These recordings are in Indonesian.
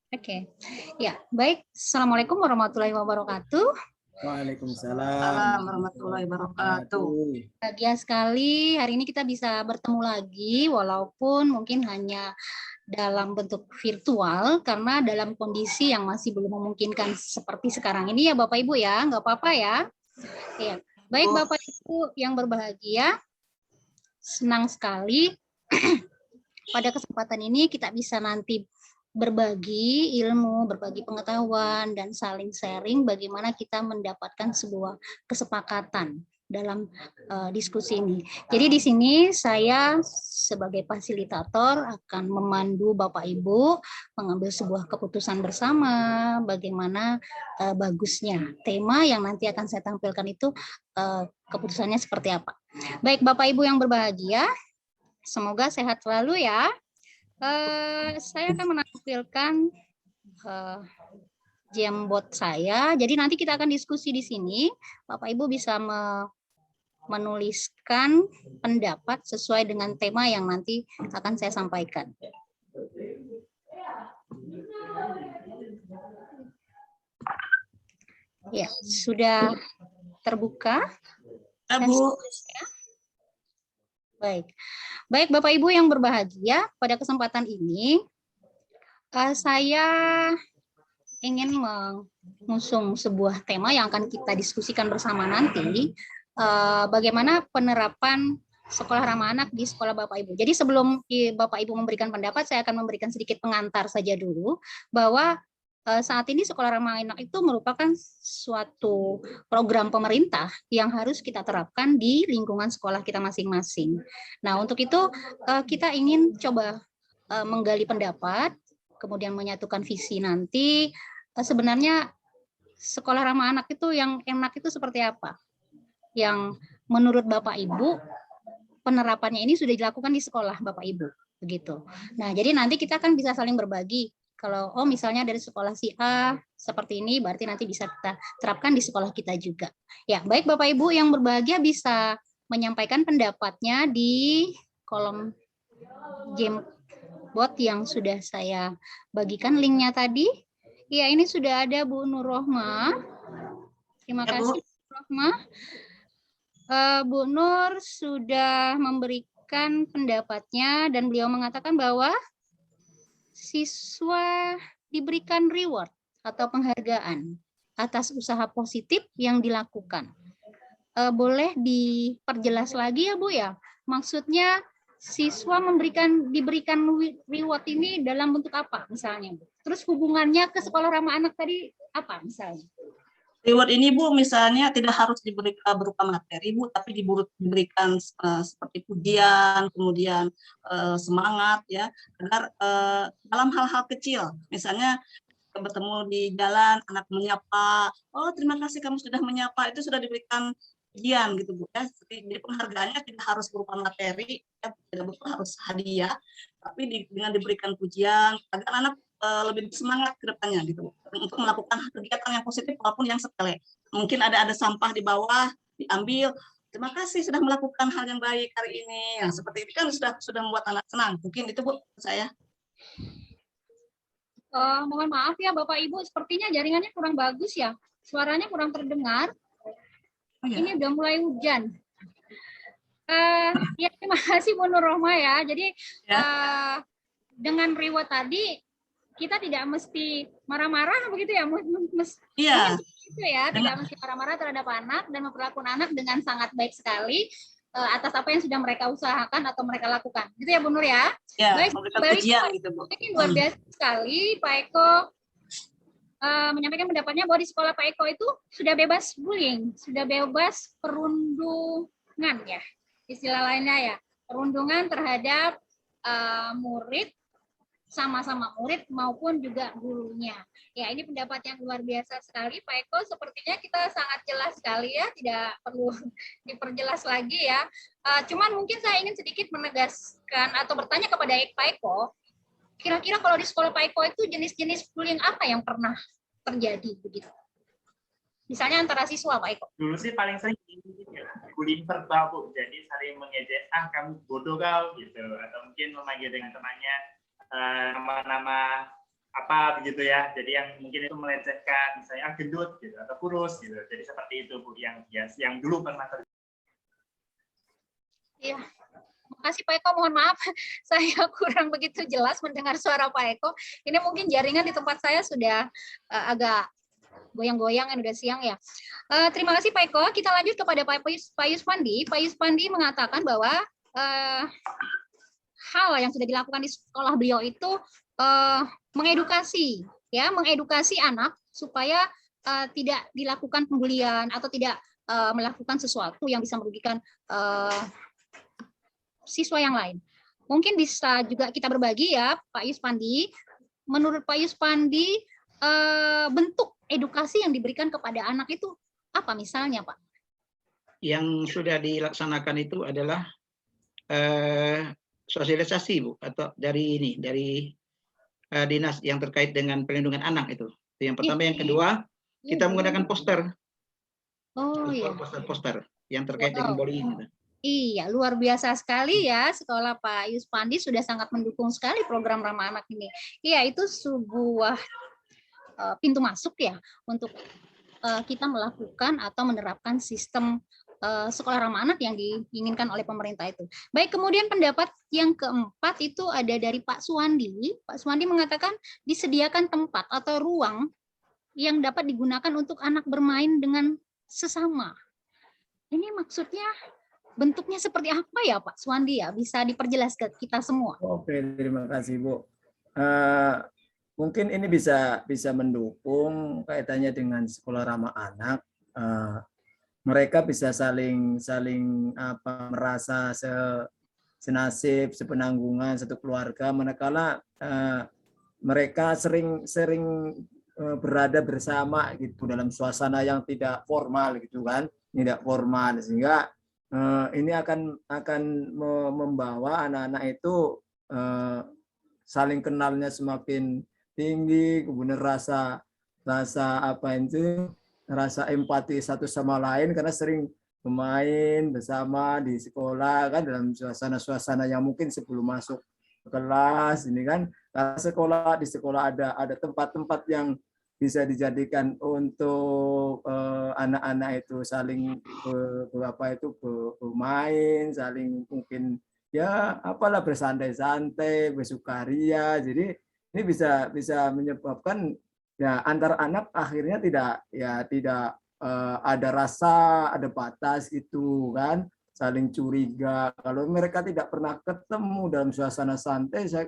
Oke, ya baik. Assalamualaikum warahmatullahi wabarakatuh. Waalaikumsalam warahmatullahi wabarakatuh. Bahagia sekali hari ini kita bisa bertemu lagi, walaupun mungkin hanya dalam bentuk virtual, karena dalam kondisi yang masih belum memungkinkan seperti sekarang ini ya Bapak Ibu ya, nggak apa-apa ya. Ya, baik Bapak Ibu yang berbahagia, senang sekali pada kesempatan ini kita bisa nanti berbagi ilmu, berbagi pengetahuan, dan saling sharing bagaimana kita mendapatkan sebuah kesepakatan dalam diskusi ini. Jadi di sini saya sebagai fasilitator akan memandu Bapak Ibu mengambil sebuah keputusan bersama bagaimana bagusnya tema yang nanti akan saya tampilkan itu keputusannya seperti apa. Baik Bapak Ibu yang berbahagia, semoga sehat selalu ya. Saya akan menampilkan Jamboard saya. Jadi nanti kita akan diskusi di sini. Bapak Ibu bisa menuliskan pendapat sesuai dengan tema yang nanti akan saya sampaikan. Ya, sudah terbuka? Bu. Baik. Baik Bapak Ibu yang berbahagia, pada kesempatan ini saya ingin mengusung sebuah tema yang akan kita diskusikan bersama nanti, bagaimana penerapan sekolah ramah anak di sekolah Bapak Ibu. Jadi sebelum Bapak Ibu memberikan pendapat, saya akan memberikan sedikit pengantar saja dulu, bahwa saat ini sekolah ramah anak itu merupakan suatu program pemerintah yang harus kita terapkan di lingkungan sekolah kita masing-masing. Nah, untuk itu kita ingin coba menggali pendapat, kemudian menyatukan visi nanti. Sebenarnya sekolah ramah anak itu yang enak itu seperti apa? Yang menurut Bapak Ibu penerapannya ini sudah dilakukan di sekolah Bapak Ibu, begitu. Nah, jadi nanti kita kan bisa saling berbagi. Kalau misalnya dari sekolah si A seperti ini, berarti nanti bisa kita terapkan di sekolah kita juga. Ya, baik Bapak Ibu yang berbahagia bisa menyampaikan pendapatnya di kolom Jamboard yang sudah saya bagikan linknya tadi. Ya, ini sudah ada Bu Nur Rohma. Terima kasih Bu Rohma. Bu Nur sudah memberikan pendapatnya dan beliau mengatakan bahwa siswa diberikan reward atau penghargaan atas usaha positif yang dilakukan. Boleh diperjelas lagi ya Bu ya? Maksudnya siswa diberikan reward ini dalam bentuk apa misalnya Bu? Terus hubungannya ke sekolah ramah anak tadi apa misalnya? Reward ini Bu misalnya tidak harus diberikan berupa materi Bu, tapi diberikan seperti pujian, kemudian semangat ya, agar dalam hal-hal kecil, misalnya bertemu di jalan, anak menyapa, oh terima kasih kamu sudah menyapa, itu sudah diberikan pujian gitu Bu ya. Jadi penghargaannya tidak harus berupa materi, ya, tidak berupa harus hadiah, tapi dengan diberikan pujian agar anak lebih semangat ke depannya gitu untuk melakukan kegiatan yang positif walaupun yang sepele. Mungkin ada sampah di bawah diambil, terima kasih sudah melakukan hal yang baik hari ini. Yang seperti itu kan sudah membuat anak senang. Mungkin itu Bu saya. Mohon maaf ya Bapak Ibu, sepertinya jaringannya kurang bagus ya. Suaranya kurang terdengar. Oh, ya. Ini udah mulai hujan. Ya, terima kasih Bu Nur Rohma ya. Jadi ya. Dengan reward tadi kita tidak mesti marah-marah begitu ya, iya. Itu ya, tidak mesti marah-marah terhadap anak dan memperlakukan anak dengan sangat baik sekali atas apa yang sudah mereka usahakan atau mereka lakukan. Gitu ya Bu Nur ya? Ya, baik, pujian gitu Bu. Ini luar biasa sekali Pak Eko menyampaikan pendapatnya bahwa di sekolah Pak Eko itu sudah bebas bullying, sudah bebas perundungan ya, istilah lainnya ya, perundungan terhadap murid, sama-sama murid maupun juga gurunya. Ya, ini pendapat yang luar biasa sekali Pak Eko, sepertinya kita sangat jelas sekali ya, tidak perlu diperjelas lagi ya. Cuman mungkin saya ingin sedikit menegaskan atau bertanya kepada Pak Eko, kira-kira kalau di sekolah Pak Eko itu jenis-jenis bullying apa yang pernah terjadi begitu? Misalnya antara siswa Pak Eko. Dulu sih paling sering bullying verbal Bu, jadi saling mengejek, kamu bodoh kau gitu, atau mungkin memanggil dengan temannya nama-nama apa begitu ya. Jadi yang mungkin itu melecehkan misalnya gendut gitu atau kurus gitu. Jadi seperti itu Bu yang dulu pernah terjadi. Iya. Makasih Pak Eko, mohon maaf saya kurang begitu jelas mendengar suara Pak Eko. Ini mungkin jaringan di tempat saya sudah agak goyang-goyang, udah siang ya. Terima kasih Pak Eko. Kita lanjut kepada Pak Yuspandi. Pak Yuspandi mengatakan bahwa hal yang sudah dilakukan di sekolah beliau itu mengedukasi anak supaya tidak dilakukan pembulian atau tidak melakukan sesuatu yang bisa merugikan siswa yang lain. Mungkin bisa juga kita berbagi ya Pak Yuspandi. Menurut Pak Yuspandi, bentuk edukasi yang diberikan kepada anak itu apa misalnya Pak? Yang sudah dilaksanakan itu adalah sosialisasi Bu, atau dari dinas yang terkait dengan perlindungan anak itu. Yang pertama, yang kedua kita menggunakan poster. Oh iya. Poster yang terkait dengan bullying itu. Iya, luar biasa sekali ya sekolah Pak Yuspandi sudah sangat mendukung sekali program ramah anak ini. Iya, itu sebuah pintu masuk ya untuk kita melakukan atau menerapkan sistem sekolah ramah anak yang diinginkan oleh pemerintah itu. Baik, kemudian pendapat yang keempat itu ada dari Pak Suwandi. Pak Suwandi mengatakan disediakan tempat atau ruang yang dapat digunakan untuk anak bermain dengan sesama. Ini maksudnya bentuknya seperti apa ya Pak Suwandi ya? Bisa diperjelas ke kita semua. Oke, terima kasih Bu. Mungkin ini bisa mendukung kaitannya dengan sekolah ramah anak. Mereka bisa saling merasa senasib, sepenanggungan satu keluarga, manakala mereka sering berada bersama gitu dalam suasana yang tidak formal gitu kan, tidak formal, sehingga ini akan membawa anak-anak itu saling kenalnya semakin tinggi, kemudian rasa empati satu sama lain karena sering bermain bersama di sekolah kan, dalam suasana yang mungkin sebelum masuk ke kelas ini kan, karena di sekolah ada tempat-tempat yang bisa dijadikan untuk anak-anak itu saling bermain, saling mungkin ya apalah bersantai-santai, bersukaria. Jadi ini bisa menyebabkan ya antar anak akhirnya tidak ada rasa, ada batas itu kan, saling curiga. Kalau mereka tidak pernah ketemu dalam suasana santai, saya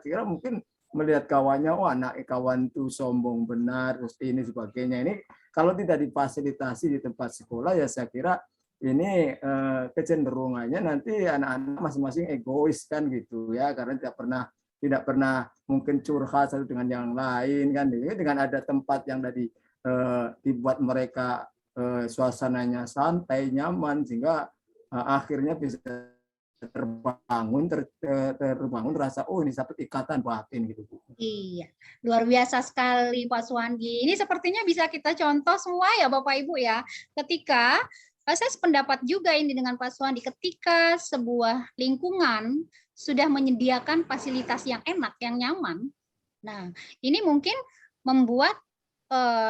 kira mungkin melihat kawannya, oh kawan itu sombong benar, terus ini sebagainya. Ini kalau tidak difasilitasi di tempat sekolah, ya saya kira ini kecenderungannya nanti anak-anak masing-masing egois kan gitu ya, karena tidak pernah mungkin curhat satu dengan yang lain kan. Jadi dengan ada tempat yang dibuat mereka suasananya santai, nyaman, sehingga akhirnya bisa terbangun rasa, oh ini satu ikatan batin gitu Bu. Iya, luar biasa sekali Pak Suwandi. Ini sepertinya bisa kita contoh semua ya Bapak Ibu ya. Ketika saya sependapat juga ini dengan Pak Suwandi, ketika sebuah lingkungan sudah menyediakan fasilitas yang enak, yang nyaman. Nah, ini mungkin membuat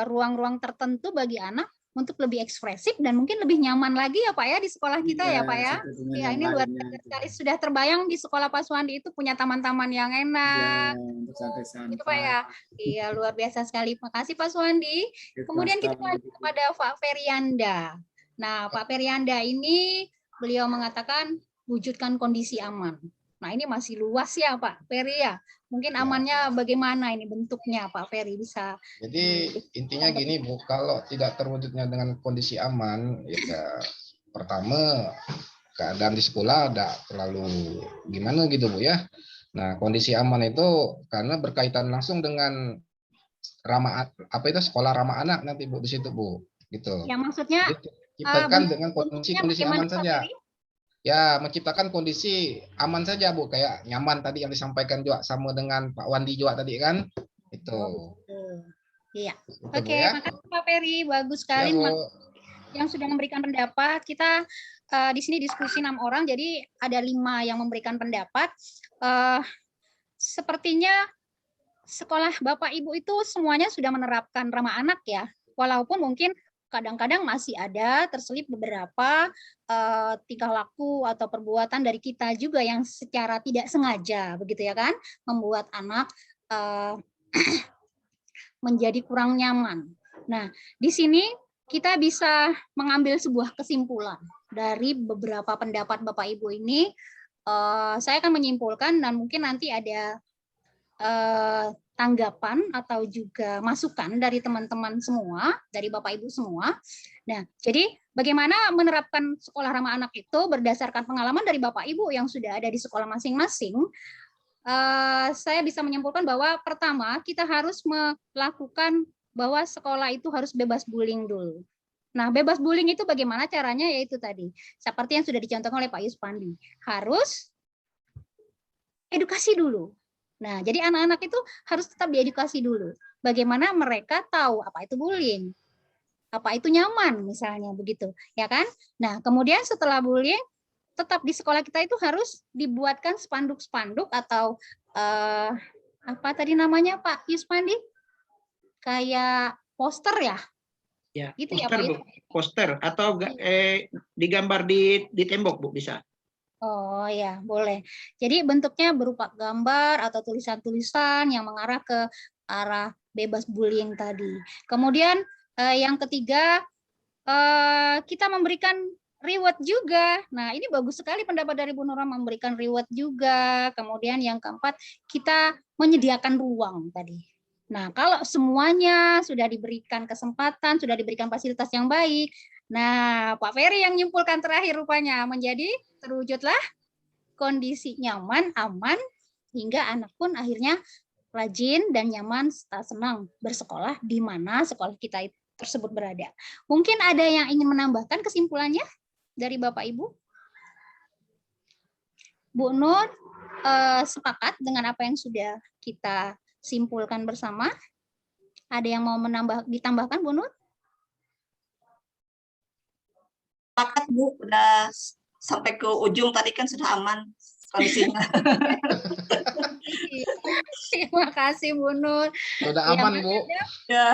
ruang-ruang tertentu bagi anak untuk lebih ekspresif dan mungkin lebih nyaman lagi ya Pak ya di sekolah kita ya Pak ya. Ya, ini luar biasa sekali, sudah terbayang di sekolah Pak Suwandi itu punya taman-taman yang enak. Ya, itu Pak ya. Iya, luar biasa sekali. Makasih Pak Suwandi. Kemudian kita lanjut kepada Pak Ferianda. Nah, Pak Ferianda ini beliau mengatakan wujudkan kondisi aman. Nah, ini masih luas ya Pak Ferry ya. Mungkin amannya bagaimana ini bentuknya Pak Ferry bisa. Jadi intinya gini Bu, kalau tidak terwujudnya dengan kondisi aman, ya pertama keadaan di sekolah ada terlalu gimana gitu Bu ya. Nah, kondisi aman itu karena berkaitan langsung dengan sekolah ramah anak nanti Bu di situ Bu, gitu. Ya maksudnya ciptakan dengan kondisi aman saja. Ferry? Ya, menciptakan kondisi aman saja Bu, kayak nyaman tadi yang disampaikan juga sama dengan Pak Wandi juga tadi kan. Itu. Iya. Itu, Oke, ya. makasih Pak Ferry, bagus sekali Ya, yang sudah memberikan pendapat. Kita di sini diskusi 6 orang, jadi ada 5 yang memberikan pendapat. Sepertinya sekolah Bapak Ibu itu semuanya sudah menerapkan ramah anak ya, walaupun mungkin kadang-kadang masih ada terselip beberapa tingkah laku atau perbuatan dari kita juga yang secara tidak sengaja begitu ya kan, membuat anak menjadi kurang nyaman. Nah, di sini kita bisa mengambil sebuah kesimpulan dari beberapa pendapat Bapak Ibu ini. Saya akan menyimpulkan dan mungkin nanti ada tanggapan atau juga masukan dari teman-teman semua, dari Bapak Ibu semua. Nah, jadi bagaimana menerapkan sekolah ramah anak itu berdasarkan pengalaman dari Bapak Ibu yang sudah ada di sekolah masing-masing. Saya bisa menyimpulkan bahwa pertama kita harus melakukan bahwa sekolah itu harus bebas bullying dulu. Nah, bebas bullying itu bagaimana caranya? Yaitu tadi, seperti yang sudah dicontohkan oleh Pak Yuspandi, harus edukasi dulu. Nah, jadi anak-anak itu harus tetap diedukasi dulu. Bagaimana mereka tahu apa itu bullying, apa itu nyaman, misalnya begitu, ya kan? Nah, kemudian setelah bullying, tetap di sekolah kita itu harus dibuatkan spanduk-spanduk atau apa tadi namanya Pak Yuspandi? Kayak poster ya? Ya, Gitu ya, poster, Pak. Bu. Poster atau digambar di tembok, Bu, bisa. Oh ya, boleh. Jadi bentuknya berupa gambar atau tulisan-tulisan yang mengarah ke arah bebas bullying tadi. Kemudian yang ketiga, kita memberikan reward juga. Nah, ini bagus sekali pendapat dari Bu Nura, memberikan reward juga. Kemudian yang keempat, kita menyediakan ruang tadi. Nah, kalau semuanya sudah diberikan kesempatan, sudah diberikan fasilitas yang baik, nah, Pak Ferry yang menyimpulkan terakhir rupanya menjadi terwujudlah kondisi nyaman, aman, hingga anak pun akhirnya rajin dan nyaman serta senang bersekolah di mana sekolah kita tersebut berada. Mungkin ada yang ingin menambahkan kesimpulannya dari Bapak Ibu? Bu Nur, sepakat dengan apa yang sudah kita simpulkan bersama? Ada yang mau ditambahkan, Bu Nur? Sepakat Bu, udah sampai ke ujung tadi kan sudah aman kondisinya. Terima kasih Bu Nur. Sudah aman, Bu. Ya.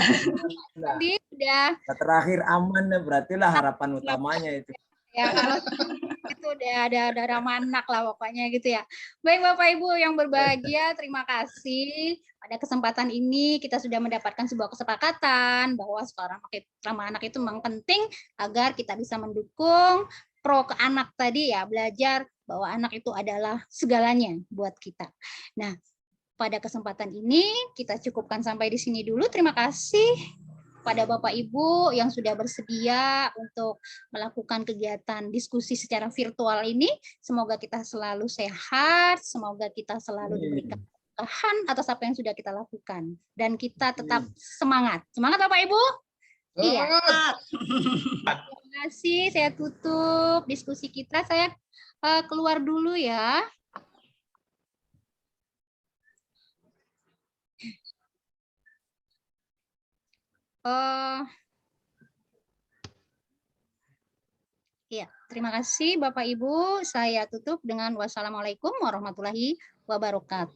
Tadi sudah Terakhir aman ya, berarti lah harapan utamanya itu. ya, kalau itu udah ada ramah anak lah pokoknya gitu ya. Baik Bapak Ibu yang berbahagia, terima kasih. Pada kesempatan ini kita sudah mendapatkan sebuah kesepakatan bahwa sekolah ramah anak itu memang penting agar kita bisa mendukung pro ke anak tadi ya, belajar bahwa anak itu adalah segalanya buat kita. Nah, pada kesempatan ini kita cukupkan sampai di sini dulu. Terima kasih pada Bapak Ibu yang sudah bersedia untuk melakukan kegiatan diskusi secara virtual ini. Semoga kita selalu sehat, semoga kita selalu diberikan keberkahan atas apa yang sudah kita lakukan. Dan kita tetap semangat. Semangat Bapak Ibu? Iya. Terima kasih, saya tutup diskusi kita. Saya keluar dulu ya. Ya, terima kasih Bapak Ibu. Saya tutup dengan wassalamualaikum warahmatullahi wabarakatuh.